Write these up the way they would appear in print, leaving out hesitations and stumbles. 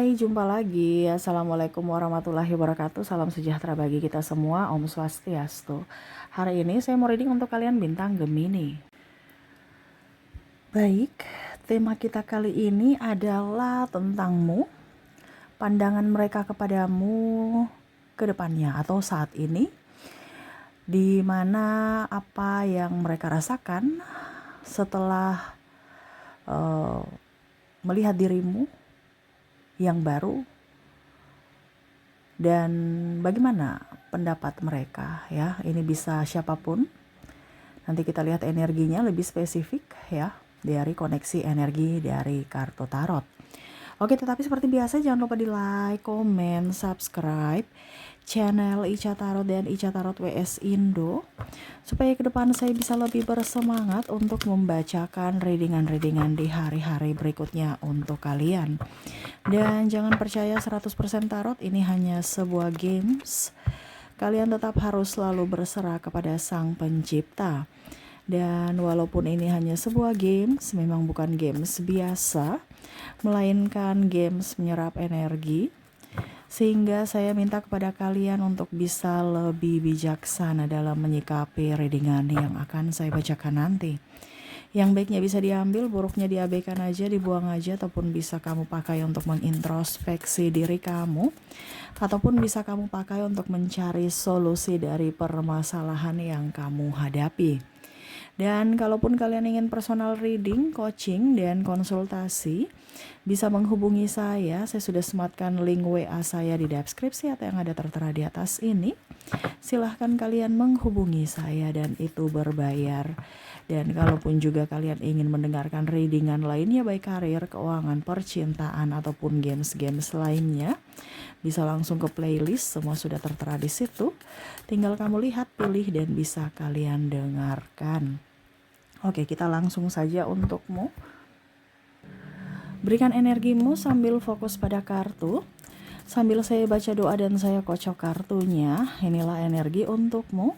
Hai, jumpa lagi. Assalamualaikum warahmatullahi wabarakatuh. Salam sejahtera bagi kita semua. Om Swastiastu. Hari ini saya mau reading untuk kalian bintang Gemini. Baik, tema kita kali ini adalah tentangmu, pandangan mereka kepadamu ke depannya atau saat ini, di mana apa yang mereka rasakan setelah melihat dirimu yang baru, dan bagaimana pendapat mereka ya. Ini bisa siapapun. Nanti kita lihat energinya lebih spesifik ya dari koneksi energi dari kartu tarot. Oke, tetapi seperti biasa jangan lupa di like, komen, subscribe channel Ica Tarot dan Ica Tarot WS Indo, supaya ke depan saya bisa lebih bersemangat untuk membacakan readingan-readingan di hari-hari berikutnya untuk kalian. Dan jangan percaya 100% tarot ini hanya sebuah games. Kalian tetap harus selalu berserah kepada Sang Pencipta. Dan walaupun ini hanya sebuah games, memang bukan games biasa, melainkan games menyerap energi. Sehingga saya minta kepada kalian untuk bisa lebih bijaksana dalam menyikapi readingan yang akan saya bacakan nanti. Yang baiknya bisa diambil, buruknya diabaikan aja, dibuang aja, ataupun bisa kamu pakai untuk mengintrospeksi diri kamu, ataupun bisa kamu pakai untuk mencari solusi dari permasalahan yang kamu hadapi. Dan kalaupun kalian ingin personal reading, coaching, dan konsultasi, bisa menghubungi saya. Saya sudah sematkan link WA saya di deskripsi atau yang ada tertera di atas ini. Silahkan kalian menghubungi saya dan itu berbayar. Dan kalaupun juga kalian ingin mendengarkan readingan lainnya, baik karir, keuangan, percintaan, ataupun games-games lainnya, bisa langsung ke playlist, semua sudah tertera di situ. Tinggal kamu lihat, pilih, dan bisa kalian dengarkan. Oke, kita langsung saja untukmu. Berikan energimu sambil fokus pada kartu. Sambil saya baca doa dan saya kocok kartunya, inilah energi untukmu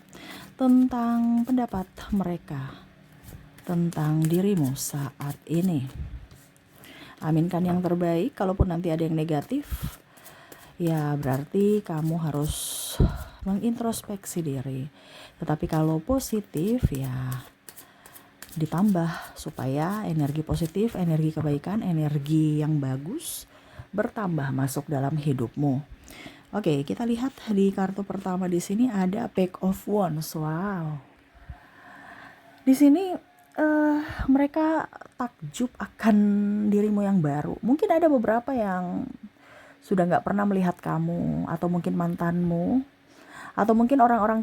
tentang pendapat mereka tentang dirimu saat ini. Aminkan yang terbaik. Kalaupun nanti ada yang negatif, ya berarti kamu harus mengintrospeksi diri. Tetapi kalau positif, ya ditambah supaya energi positif, energi kebaikan, energi yang bagus bertambah masuk dalam hidupmu. Oke, kita lihat di kartu pertama di sini ada Page of Wands. Wow. Di sini mereka takjub akan dirimu yang baru. Mungkin ada beberapa yang sudah nggak pernah melihat kamu, atau mungkin mantanmu, atau mungkin orang-orang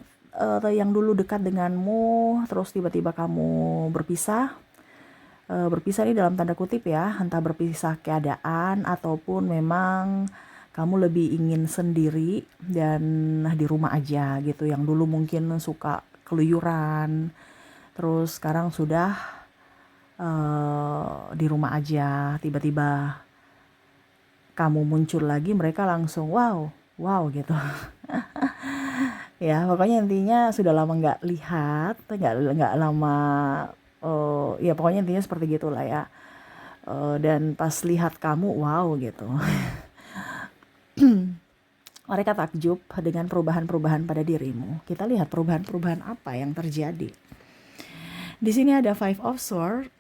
yang dulu dekat denganmu, terus tiba-tiba kamu berpisah. Berpisah ini dalam tanda kutip ya, entah berpisah keadaan ataupun memang kamu lebih ingin sendiri dan di rumah aja gitu. Yang dulu mungkin suka keluyuran, terus sekarang sudah di rumah aja. Tiba-tiba kamu muncul lagi, mereka langsung wow gitu. Ya pokoknya intinya sudah lama nggak lihat, nggak lama, ya pokoknya intinya seperti gitulah ya. Dan pas lihat kamu wow gitu. Mereka takjub dengan perubahan-perubahan pada dirimu. Kita lihat perubahan-perubahan apa yang terjadi. Di sini ada Five of Swords,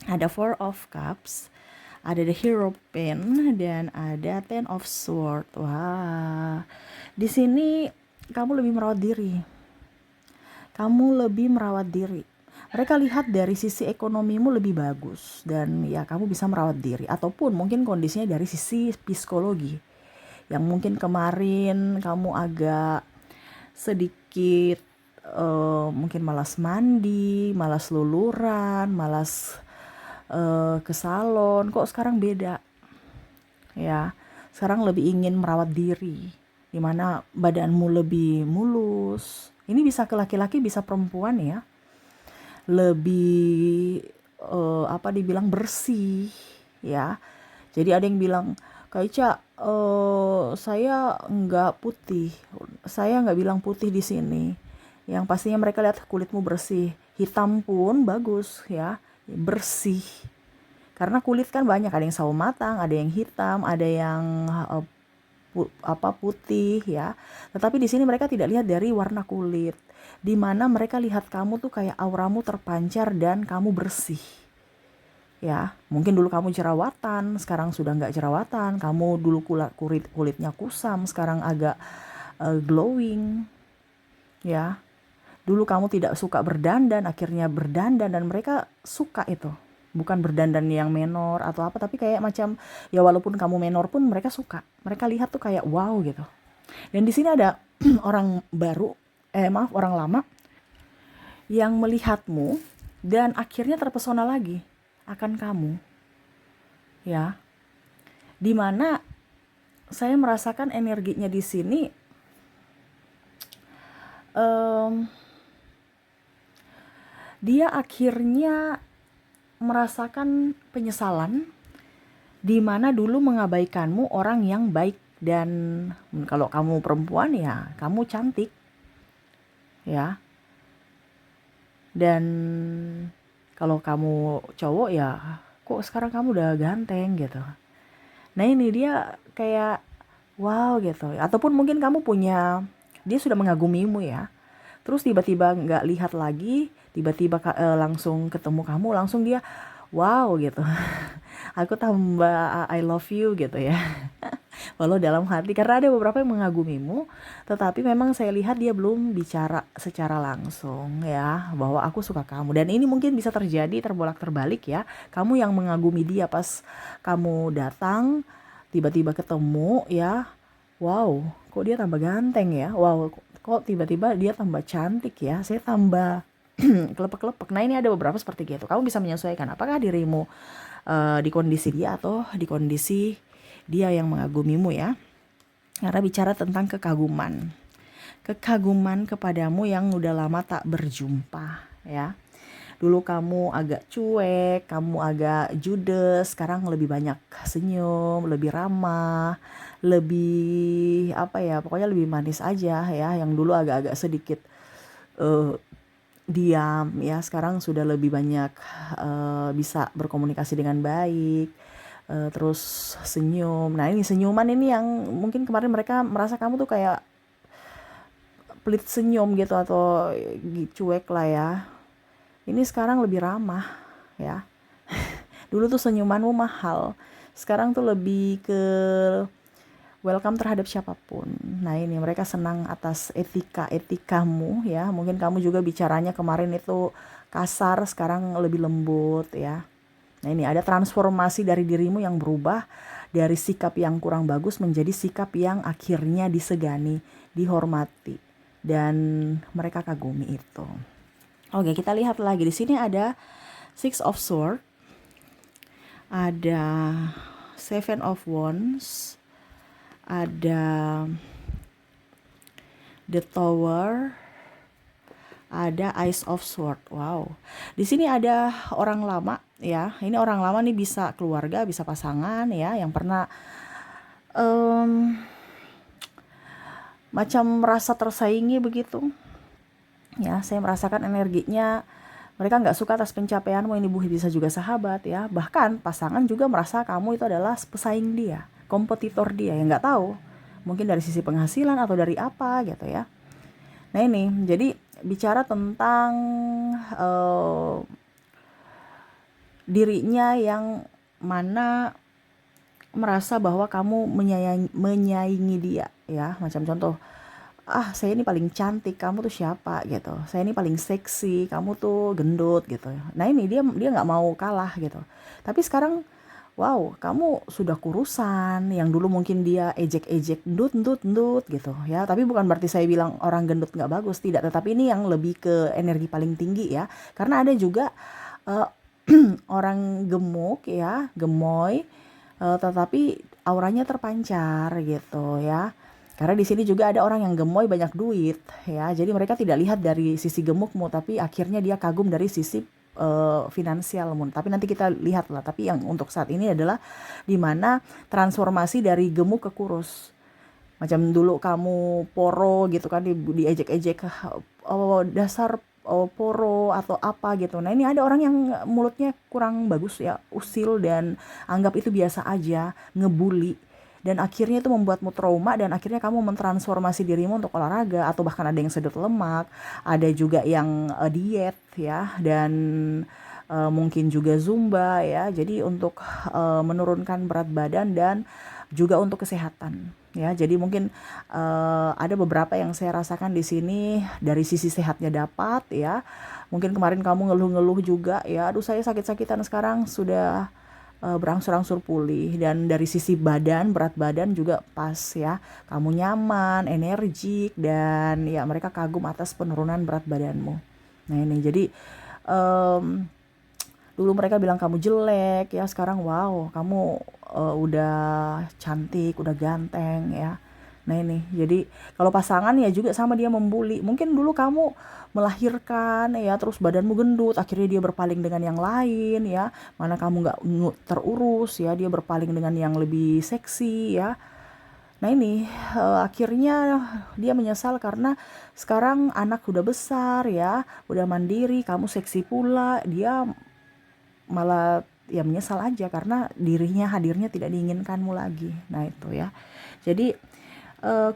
ada Four of Cups, ada the Hero Pen, dan ada Ten of Swords. Wah, di sini kamu lebih merawat diri. Kamu lebih merawat diri. Mereka lihat dari sisi ekonomimu lebih bagus dan ya kamu bisa merawat diri, ataupun mungkin kondisinya dari sisi psikologi. Yang mungkin kemarin kamu agak sedikit mungkin malas mandi, malas luluran, malas ke salon, kok sekarang beda ya. Sekarang lebih ingin merawat diri, dimana badanmu lebih mulus. Ini bisa ke laki-laki, bisa perempuan ya. Lebih dibilang bersih ya. Jadi ada yang bilang, Kak Ica, saya nggak putih. Saya nggak bilang putih di sini. Yang pastinya mereka lihat kulitmu bersih. Hitam pun bagus ya, bersih. Karena kulit kan banyak, ada yang sawo matang, ada yang hitam, ada yang putih ya. Tetapi di sini mereka tidak lihat dari warna kulit. Di mana mereka lihat kamu tuh kayak auramu terpancar dan kamu bersih. Ya, mungkin dulu kamu jerawatan, sekarang sudah nggak jerawatan. Kamu dulu kulitnya kusam, sekarang agak glowing. Ya, dulu kamu tidak suka berdandan, akhirnya berdandan, dan mereka suka itu. Bukan berdandan yang menor atau apa, tapi kayak macam ya walaupun kamu menor pun mereka suka. Mereka lihat tuh kayak wow gitu. Dan di sini ada orang baru, orang lama yang melihatmu dan akhirnya terpesona lagi akan kamu. Ya. Dimana saya merasakan energinya di sini dia akhirnya merasakan penyesalan di mana dulu mengabaikanmu orang yang baik. Dan kalau kamu perempuan ya kamu cantik ya, dan kalau kamu cowok ya kok sekarang kamu udah ganteng gitu. Nah ini dia kayak wow gitu. Ataupun mungkin kamu punya, dia sudah mengagumimu ya, terus tiba-tiba nggak lihat lagi, tiba-tiba langsung ketemu kamu, langsung dia wow gitu. Aku tambah I love you gitu ya. Walau dalam hati, karena ada beberapa yang mengagumimu, tetapi memang saya lihat dia belum bicara secara langsung ya, bahwa aku suka kamu. Dan ini mungkin bisa terjadi terbolak-terbalik ya. Kamu yang mengagumi dia pas kamu datang, tiba-tiba ketemu ya, wow, kok dia tambah ganteng ya, wow, kok tiba-tiba dia tambah cantik ya, saya tambah kelepek-kelepek. Nah ini ada beberapa seperti gitu. Kamu bisa menyesuaikan apakah dirimu di kondisi dia atau di kondisi dia yang mengagumimu ya. Karena bicara tentang kekaguman kepadamu yang udah lama tak berjumpa ya. Dulu kamu agak cuek, kamu agak judes, sekarang lebih banyak senyum, lebih ramah, lebih apa ya, pokoknya lebih manis aja ya. Yang dulu agak-agak sedikit diam ya, sekarang sudah lebih banyak bisa berkomunikasi dengan baik, terus senyum. Nah ini senyuman ini yang mungkin kemarin mereka merasa kamu tuh kayak pelit senyum gitu atau cuek lah ya. Ini sekarang lebih ramah ya. Dulu tuh senyumanmu mahal, sekarang tuh lebih ke welcome terhadap siapapun. Nah ini mereka senang atas etikamu ya. Mungkin kamu juga bicaranya kemarin itu kasar, sekarang lebih lembut ya. Nah ini ada transformasi dari dirimu yang berubah dari sikap yang kurang bagus menjadi sikap yang akhirnya disegani, dihormati, dan mereka kagumi itu. Oke, kita lihat lagi. Di sini ada Six of Swords, ada Seven of Wands, ada The Tower, ada Ace of Swords. Wow. Di sini ada orang lama ya. Ini orang lama nih, bisa keluarga, bisa pasangan ya, yang pernah macam merasa tersaingi begitu. Ya, saya merasakan energinya mereka nggak suka atas pencapaianmu. Ini bisa juga sahabat ya. Bahkan pasangan juga merasa kamu itu adalah pesaing dia, kompetitor dia, yang nggak tahu. Mungkin dari sisi penghasilan atau dari apa gitu ya. Nah ini, jadi bicara tentang dirinya yang mana merasa bahwa kamu menyaingi dia ya. Macam contoh, saya ini paling cantik, kamu tuh siapa gitu. Saya ini paling seksi, kamu tuh gendut gitu. Nah ini dia nggak mau kalah gitu. Tapi sekarang wow, kamu sudah kurusan. Yang dulu mungkin dia ejek-ejek, ndut gitu ya. Tapi bukan berarti saya bilang orang gendut nggak bagus, tidak. Tetapi ini yang lebih ke energi paling tinggi ya. Karena ada juga orang gemuk ya, gemoy, tetapi auranya terpancar gitu ya. Karena di sini juga ada orang yang gemoy banyak duit ya. Jadi mereka tidak lihat dari sisi gemukmu, tapi akhirnya dia kagum dari sisi finansialmu. Tapi nanti kita lihat lah. Tapi yang untuk saat ini adalah dimana transformasi dari gemuk ke kurus. Macam dulu kamu poro gitu kan, diejek-ejek, oh, dasar poro atau apa gitu. Nah ini ada orang yang mulutnya kurang bagus ya, usil dan anggap itu biasa aja, ngebully. Dan akhirnya itu membuatmu trauma dan akhirnya kamu mentransformasi dirimu untuk olahraga atau bahkan ada yang sedot lemak, ada juga yang diet ya dan mungkin juga zumba ya. Jadi untuk menurunkan berat badan dan juga untuk kesehatan ya. Jadi mungkin ada beberapa yang saya rasakan di sini dari sisi sehatnya dapat ya. Mungkin kemarin kamu ngeluh-ngeluh juga ya, aduh saya sakit-sakitan, sekarang sudah berangsur-angsur pulih dan dari sisi badan, berat badan juga pas ya. Kamu nyaman, energik dan ya mereka kagum atas penurunan berat badanmu. Nah ini jadi em, dulu mereka bilang kamu jelek ya, sekarang wow kamu udah cantik, udah ganteng ya. Nah ini jadi kalau pasangan ya juga sama, dia membuli. Mungkin dulu kamu melahirkan ya terus badanmu gendut, akhirnya dia berpaling dengan yang lain ya. Mana kamu nggak terurus ya, dia berpaling dengan yang lebih seksi ya. Nah ini akhirnya dia menyesal karena sekarang anak udah besar ya, udah mandiri, kamu seksi pula, dia malah ya menyesal aja karena dirinya hadirnya tidak diinginkanmu lagi. Nah itu ya. Jadi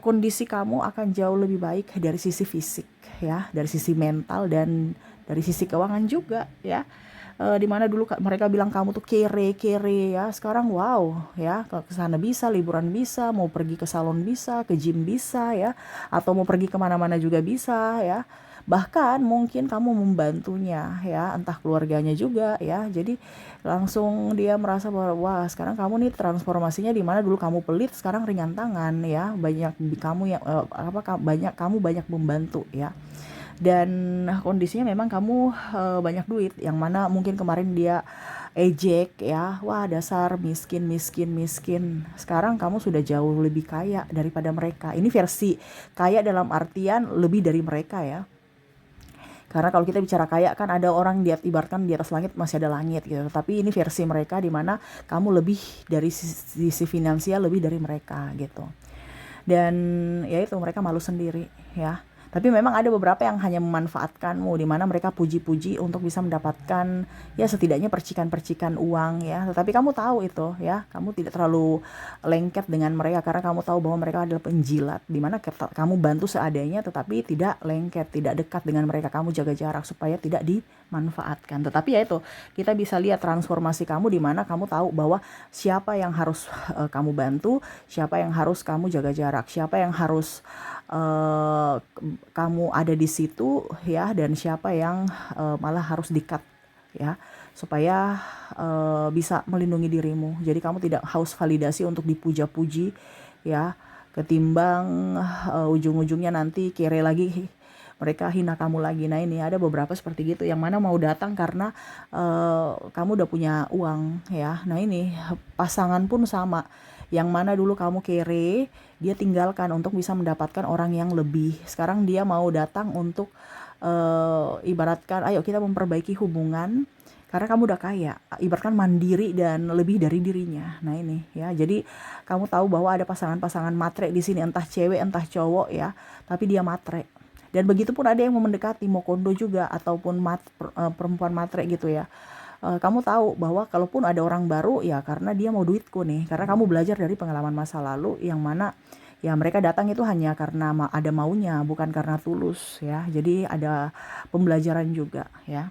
kondisi kamu akan jauh lebih baik dari sisi fisik ya, dari sisi mental dan dari sisi keuangan juga ya. Dimana dulu mereka bilang kamu tuh kere ya, sekarang wow ya, ke sana bisa, liburan bisa, mau pergi ke salon bisa, ke gym bisa ya, atau mau pergi kemana-mana juga bisa ya. Bahkan mungkin kamu membantunya ya, entah keluarganya juga ya. Jadi langsung dia merasa bahwa wah sekarang kamu nih transformasinya, di mana dulu kamu pelit sekarang ringan tangan ya, banyak kamu yang banyak membantu ya. Dan kondisinya memang kamu banyak duit, yang mana mungkin kemarin dia ejek ya, wah dasar miskin miskin miskin. Sekarang kamu sudah jauh lebih kaya daripada mereka. Ini versi kaya dalam artian lebih dari mereka ya. Karena kalau kita bicara kaya kan ada orang ibaratkan di atas langit masih ada langit gitu. Tapi ini versi mereka, di mana kamu lebih dari sisi finansial, lebih dari mereka gitu. Dan ya itu mereka malu sendiri ya. Tapi memang ada beberapa yang hanya memanfaatkanmu, di mana mereka puji-puji untuk bisa mendapatkan ya setidaknya percikan-percikan uang ya. Tetapi kamu tahu itu ya, kamu tidak terlalu lengket dengan mereka karena kamu tahu bahwa mereka adalah penjilat, di mana kamu bantu seadanya tetapi tidak lengket, tidak dekat dengan mereka. Kamu jaga jarak supaya tidak dimanfaatkan. Tetapi ya itu, kita bisa lihat transformasi kamu, di mana kamu tahu bahwa siapa yang harus kamu bantu, siapa yang harus kamu jaga jarak, siapa yang harus kamu ada di situ ya, dan siapa yang malah harus di-cut ya, supaya bisa melindungi dirimu. Jadi kamu tidak haus validasi untuk dipuja-puji ya, ketimbang ujung-ujungnya nanti kere lagi, mereka hina kamu lagi. Nah ini ada beberapa seperti gitu, yang mana mau datang karena kamu udah punya uang ya. Nah ini pasangan pun sama, yang mana dulu kamu kere, dia tinggalkan untuk bisa mendapatkan orang yang lebih. Sekarang dia mau datang untuk ibaratkan ayo kita memperbaiki hubungan karena kamu udah kaya, ibaratkan mandiri dan lebih dari dirinya. Nah ini ya, jadi kamu tahu bahwa ada pasangan-pasangan matre di sini, entah cewek entah cowok ya, tapi dia matre. Dan begitu pun ada yang mau mendekati, mau kondo juga, ataupun perempuan matre gitu ya. Kamu tahu bahwa kalaupun ada orang baru ya karena dia mau duitku nih, karena kamu belajar dari pengalaman masa lalu, yang mana ya mereka datang itu hanya karena ada maunya, bukan karena tulus ya. Jadi ada pembelajaran juga ya.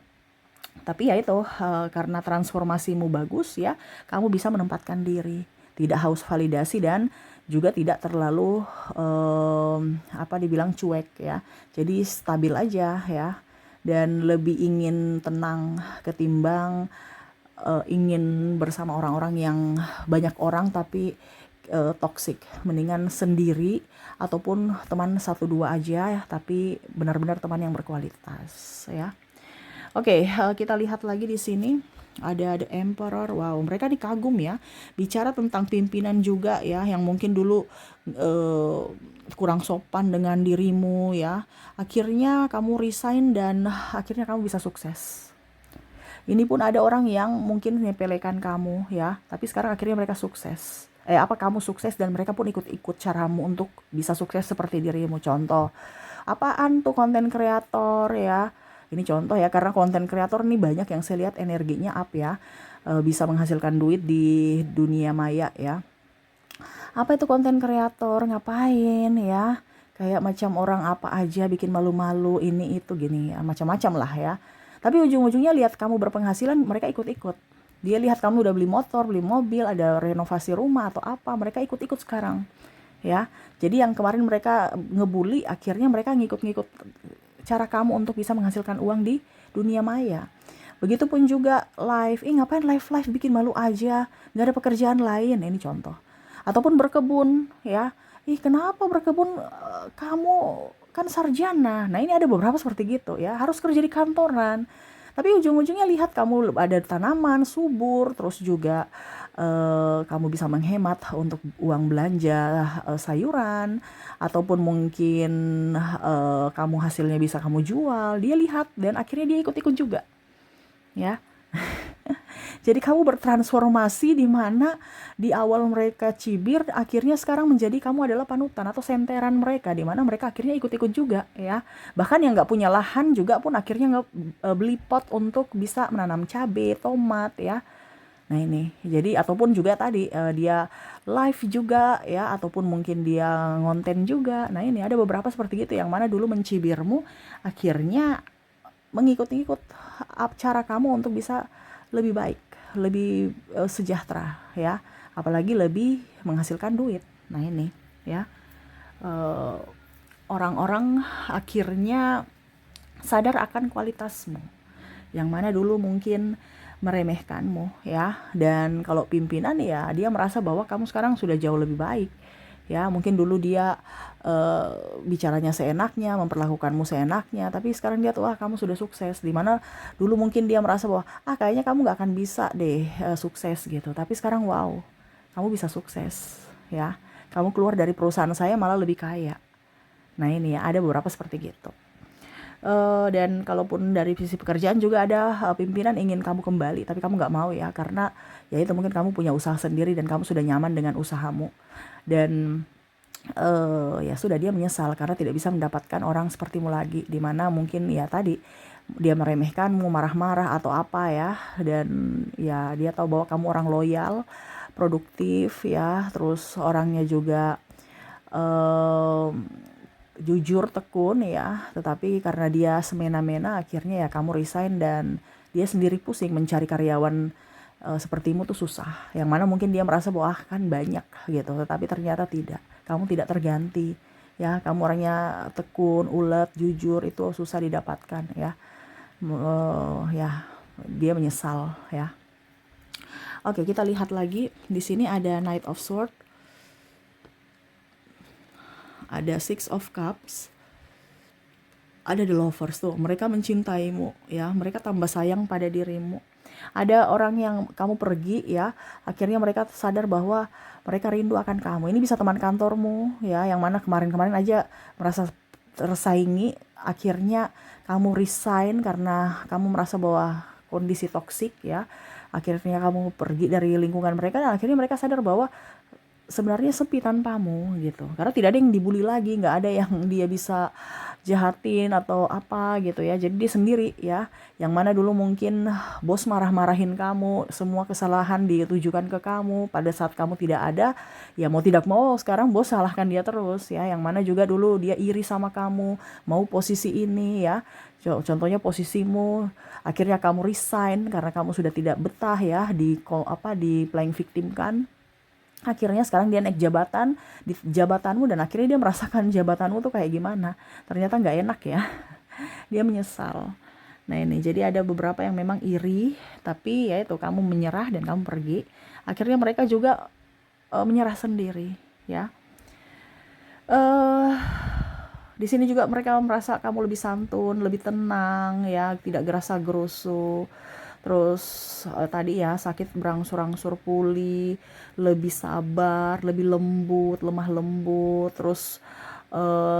Tapi ya itu, karena transformasimu bagus ya, kamu bisa menempatkan diri, tidak haus validasi dan juga tidak terlalu dibilang cuek ya. Jadi stabil aja ya, dan lebih ingin tenang ketimbang ingin bersama orang-orang yang banyak orang tapi toksik. Mendingan sendiri ataupun teman 1-2 aja ya, tapi benar-benar teman yang berkualitas ya. Oke, kita lihat lagi di sini ada The Emperor. Wow, mereka dikagum ya. Bicara tentang pimpinan juga ya, yang mungkin dulu kurang sopan dengan dirimu ya. Akhirnya kamu resign dan akhirnya kamu bisa sukses. Ini pun ada orang yang mungkin menyepelekan kamu ya, tapi sekarang akhirnya mereka sukses. Kamu sukses dan mereka pun ikut-ikut caramu untuk bisa sukses seperti dirimu. Contoh, apaan tuh konten kreator ya, Ini contoh ya, karena konten kreator nih banyak yang saya lihat energinya up ya, bisa menghasilkan duit di dunia maya ya. Apa itu konten kreator? Ngapain ya? Kayak macam orang apa aja bikin malu-malu ini itu gini ya, macam-macam lah ya. Tapi ujung-ujungnya lihat kamu berpenghasilan, mereka ikut-ikut. Dia lihat kamu udah beli motor, beli mobil, ada renovasi rumah atau apa, mereka ikut-ikut sekarang. Ya. Jadi yang kemarin mereka ngebully, akhirnya mereka ngikut-ngikut cara kamu untuk bisa menghasilkan uang di dunia maya. Begitupun juga live, ngapain live bikin malu aja, nggak ada pekerjaan lain, ini contoh. Ataupun berkebun, ya, kenapa berkebun, kamu kan sarjana. Nah ini ada beberapa seperti gitu ya, harus kerja di kantoran. Tapi ujung-ujungnya lihat kamu ada tanaman subur, terus juga kamu bisa menghemat untuk uang belanja sayuran, ataupun mungkin kamu hasilnya bisa kamu jual. Dia lihat dan akhirnya dia ikut-ikut juga, ya. Jadi kamu bertransformasi di mana di awal mereka cibir, akhirnya sekarang menjadi kamu adalah panutan atau senteran mereka, di mana mereka akhirnya ikut-ikut juga ya. Bahkan yang nggak punya lahan juga pun akhirnya nggak beli pot untuk bisa menanam cabai, tomat ya. Nah ini, jadi ataupun juga tadi dia live juga ya, ataupun mungkin dia ngonten juga. Nah ini ada beberapa seperti gitu yang mana dulu mencibirmu, akhirnya mengikut-ikut cara kamu untuk bisa lebih baik, lebih sejahtera ya, apalagi lebih menghasilkan duit. Nah ini ya, orang-orang akhirnya sadar akan kualitasmu, yang mana dulu mungkin meremehkanmu ya. Dan kalau pimpinan ya, dia merasa bahwa kamu sekarang sudah jauh lebih baik ya. Mungkin dulu dia bicaranya seenaknya, memperlakukanmu seenaknya, tapi sekarang dia tuh kamu sudah sukses. Dimana dulu mungkin dia merasa bahwa kayaknya kamu gak akan bisa deh sukses gitu, tapi sekarang wow, kamu bisa sukses ya. Kamu keluar dari perusahaan saya malah lebih kaya. Nah ini ya, ada beberapa seperti gitu. Dan kalaupun dari sisi pekerjaan juga ada pimpinan ingin kamu kembali, tapi kamu nggak mau ya, karena ya itu mungkin kamu punya usaha sendiri dan kamu sudah nyaman dengan usahamu. Dan ya sudah, dia menyesal karena tidak bisa mendapatkan orang sepertimu lagi, dimana mungkin ya tadi dia meremehkanmu, marah-marah atau apa ya. Dan ya dia tahu bahwa kamu orang loyal, produktif ya, terus orangnya juga jujur, tekun ya. Tetapi karena dia semena-mena, akhirnya ya kamu resign dan dia sendiri pusing mencari karyawan sepertimu tuh susah. Yang mana mungkin dia merasa bahwa kan banyak gitu, tetapi ternyata tidak. Kamu tidak terganti ya. Kamu orangnya tekun, ulet, jujur, itu susah didapatkan ya. Ya dia menyesal ya. Oke, kita lihat lagi di sini ada Knight of Swords, ada Six of Cups, ada The Lovers tuh. Mereka mencintaimu ya, mereka tambah sayang pada dirimu. Ada orang yang kamu pergi ya, akhirnya mereka sadar bahwa mereka rindu akan kamu. Ini bisa teman kantormu ya, yang mana kemarin-kemarin aja merasa tersaingi, akhirnya kamu resign karena kamu merasa bahwa kondisi toksik ya. Akhirnya kamu pergi dari lingkungan mereka dan akhirnya mereka sadar bahwa sebenarnya sepi tanpamu gitu, karena tidak ada yang dibully lagi, nggak ada yang dia bisa jahatin atau apa gitu ya. Jadi dia sendiri ya, yang mana dulu mungkin bos marah-marahin kamu, semua kesalahan ditujukan ke kamu pada saat kamu tidak ada, ya mau tidak mau sekarang bos salahkan dia terus ya. Yang mana juga dulu dia iri sama kamu, mau posisi ini ya, contohnya posisimu, akhirnya kamu resign karena kamu sudah tidak betah ya di playing victim kan. Akhirnya sekarang dia naik jabatan di jabatanmu dan akhirnya dia merasakan jabatanmu tuh kayak gimana. Ternyata nggak enak ya. Dia menyesal. Nah ini, jadi ada beberapa yang memang iri, tapi ya itu kamu menyerah dan kamu pergi. Akhirnya mereka juga menyerah sendiri ya. Di sini juga mereka merasa kamu lebih santun, lebih tenang ya, tidak gerasa gerusu. Terus tadi ya sakit berangsur-angsur pulih, lebih sabar, lebih lembut, lemah lembut, terus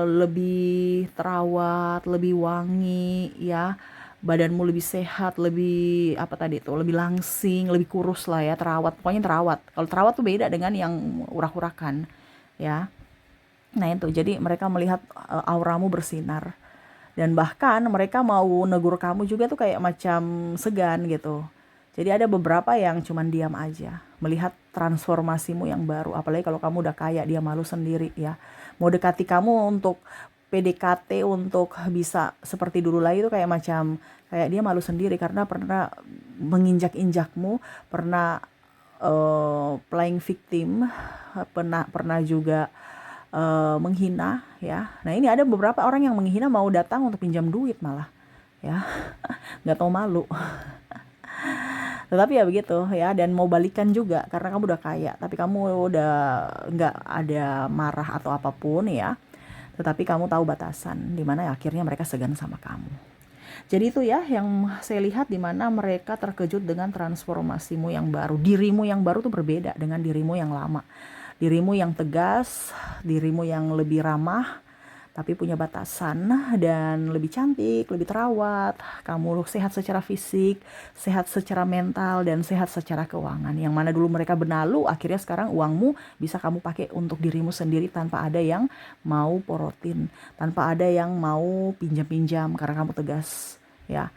lebih terawat, lebih wangi ya. Badanmu lebih sehat, lebih apa tadi tuh, lebih langsing, lebih kurus lah ya, terawat. Pokoknya terawat. Kalau terawat tuh beda dengan yang urak-urakan ya. Nah itu, jadi mereka melihat auramu bersinar. Dan bahkan mereka mau negur kamu juga tuh kayak macam segan gitu. Jadi ada beberapa yang cuman diam aja, melihat transformasimu yang baru. Apalagi kalau kamu udah kaya, dia malu sendiri ya. Mau dekati kamu untuk PDKT untuk bisa seperti dulu lagi itu kayak macam kayak dia malu sendiri karena pernah menginjak-injakmu, pernah playing victim, pernah juga menghina ya. Nah ini ada beberapa orang yang menghina mau datang untuk pinjam duit malah ya, nggak tahu malu. Tetapi ya begitu ya, dan mau balikan juga karena kamu udah kaya, tapi kamu udah nggak ada marah atau apapun ya. Tetapi kamu tahu batasan, dimana akhirnya mereka segan sama kamu. Jadi itu ya yang saya lihat, dimana mereka terkejut dengan transformasimu yang baru. Dirimu yang baru tuh berbeda dengan dirimu yang lama. Dirimu yang tegas, dirimu yang lebih ramah, tapi punya batasan, dan lebih cantik, lebih terawat. Kamu sehat secara fisik, sehat secara mental, dan sehat secara keuangan. Yang mana dulu mereka benalu, akhirnya sekarang uangmu bisa kamu pakai untuk dirimu sendiri tanpa ada yang mau porotin, tanpa ada yang mau pinjam-pinjam karena kamu tegas ya.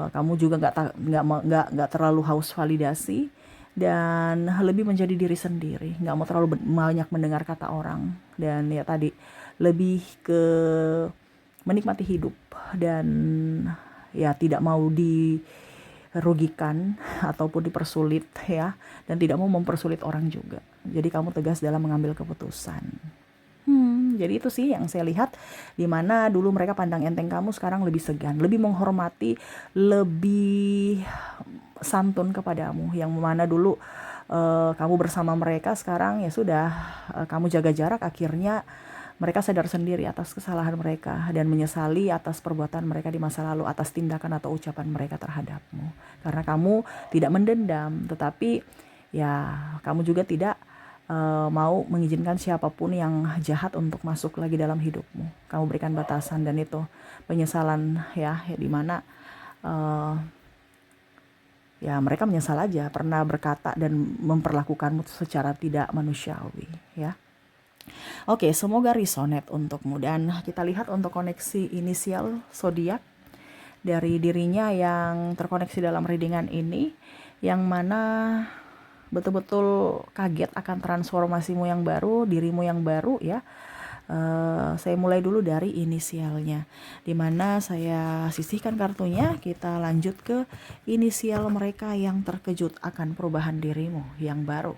Kamu juga nggak terlalu haus validasi, dan lebih menjadi diri sendiri, nggak mau terlalu banyak mendengar kata orang, dan ya tadi lebih ke menikmati hidup dan ya tidak mau dirugikan ataupun dipersulit ya, dan tidak mau mempersulit orang juga. Jadi kamu tegas dalam mengambil keputusan. Jadi itu sih yang saya lihat, dimana dulu mereka pandang enteng kamu, sekarang lebih segan, lebih menghormati, lebih santun kepadamu. Yang mana dulu kamu bersama mereka, sekarang ya sudah kamu jaga jarak. Akhirnya mereka sadar sendiri atas kesalahan mereka dan menyesali atas perbuatan mereka di masa lalu, atas tindakan atau ucapan mereka terhadapmu. Karena kamu tidak mendendam, tetapi ya kamu juga tidak mau mengizinkan siapapun yang jahat untuk masuk lagi dalam hidupmu. Kamu berikan batasan, dan itu penyesalan ya dimana ya mereka menyesal aja pernah berkata dan memperlakukanmu secara tidak manusiawi ya. Oke, semoga resonate untukmu, dan kita lihat untuk koneksi inisial zodiak dari dirinya yang terkoneksi dalam readingan ini, yang mana betul-betul kaget akan transformasimu yang baru, dirimu yang baru ya. Saya mulai dulu dari inisialnya, dimana saya sisihkan kartunya. Kita lanjut ke inisial mereka yang terkejut akan perubahan dirimu yang baru.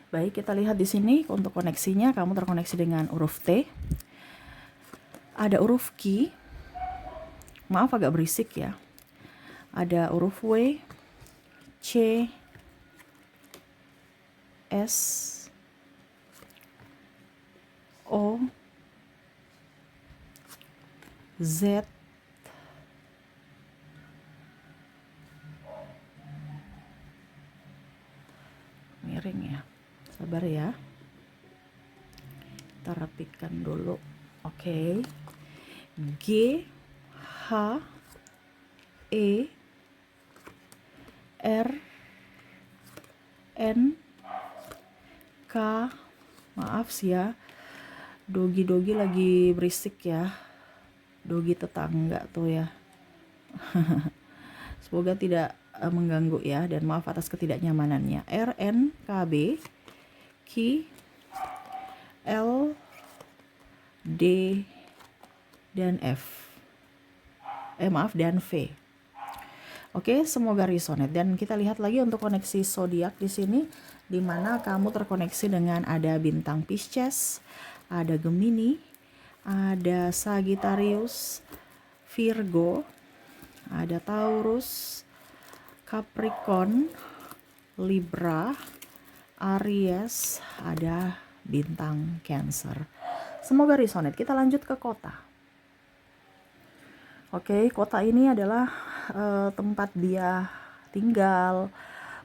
Baik, kita lihat di sini untuk koneksinya. Kamu terkoneksi dengan huruf T, ada huruf Q, maaf agak berisik ya, ada huruf W, C, S, O, Z, miring ya, sabar ya, kita rapikan dulu. Oke. G, H, E, R, N, K, maaf sih ya, dogi lagi berisik ya, dogi tetangga tuh ya. Semoga tidak mengganggu ya, dan maaf atas ketidaknyamanannya. R, N, K, B, Q, L, D, dan F. Dan V. Oke, semoga resonate. Dan kita lihat lagi untuk koneksi zodiak di sini, di mana kamu terkoneksi dengan ada bintang Pisces, ada Gemini, ada Sagittarius, Virgo, ada Taurus, Capricorn, Libra, Aries, ada bintang Cancer. Semoga resonate. Kita lanjut ke kota. Oke, kota ini adalah tempat dia tinggal,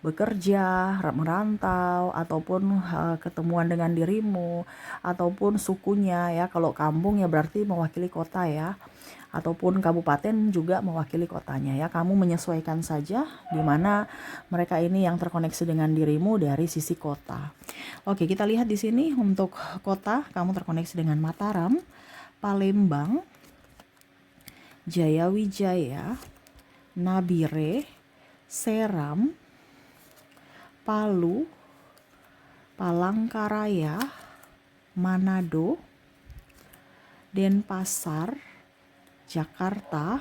bekerja, merantau, ataupun ketemuan dengan dirimu, ataupun sukunya ya. Kalau kampung ya berarti mewakili kota ya, ataupun kabupaten juga mewakili kotanya ya. Kamu menyesuaikan saja di mana mereka ini yang terkoneksi dengan dirimu dari sisi kota. Oke, kita lihat di sini untuk kota, kamu terkoneksi dengan Mataram, Palembang, Jayawijaya, Nabire, Seram, Palu, Palangkaraya, Manado, Denpasar, Jakarta,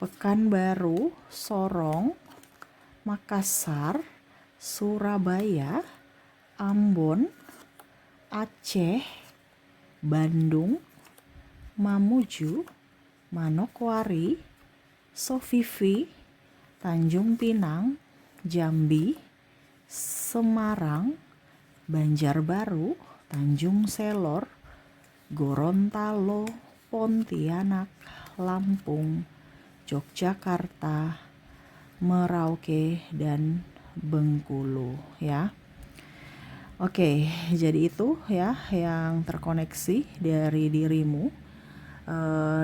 Pekanbaru, Sorong, Makassar, Surabaya, Ambon, Aceh, Bandung, Mamuju, Manokwari, Sofifi, Tanjung Pinang, Jambi, Semarang, Banjarbaru, Tanjung Selor, Gorontalo, Pontianak, Lampung, Yogyakarta, Merauke, dan Bengkulu ya. Oke, jadi itu ya yang terkoneksi dari dirimu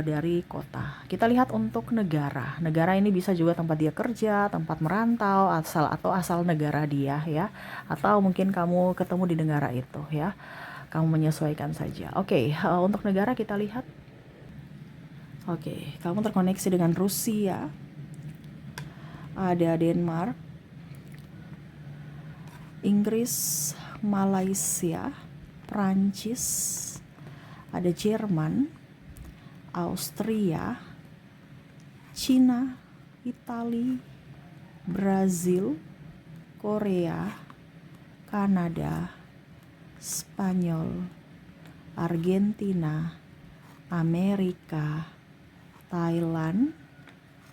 dari kota. Kita lihat untuk negara. Negara ini bisa juga tempat dia kerja, tempat merantau, asal negara dia ya. Atau mungkin kamu ketemu di negara itu ya. Kamu menyesuaikan saja. Oke, untuk negara kita lihat. Oke, kamu terkoneksi dengan Rusia. Ada Denmark, Inggris, Malaysia, Prancis, ada Jerman, Austria, Cina, Italia, Brazil, Korea, Kanada, Spanyol, Argentina, Amerika, Thailand,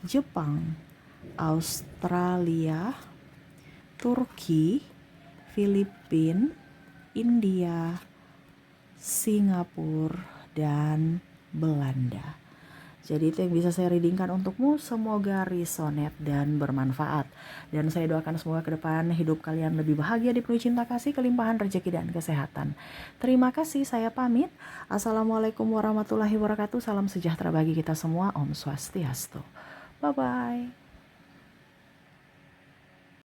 Jepang, Australia, Turki, Filipina, India, Singapura, dan Belanda. Jadi itu yang bisa saya readingkan untukmu. Semoga resonate dan bermanfaat. Dan saya doakan semoga ke depan hidup kalian lebih bahagia, dipenuhi cinta kasih, kelimpahan rezeki dan kesehatan. Terima kasih, saya pamit. Assalamualaikum warahmatullahi wabarakatuh. Salam sejahtera bagi kita semua. Om Swastiastu. Bye-bye.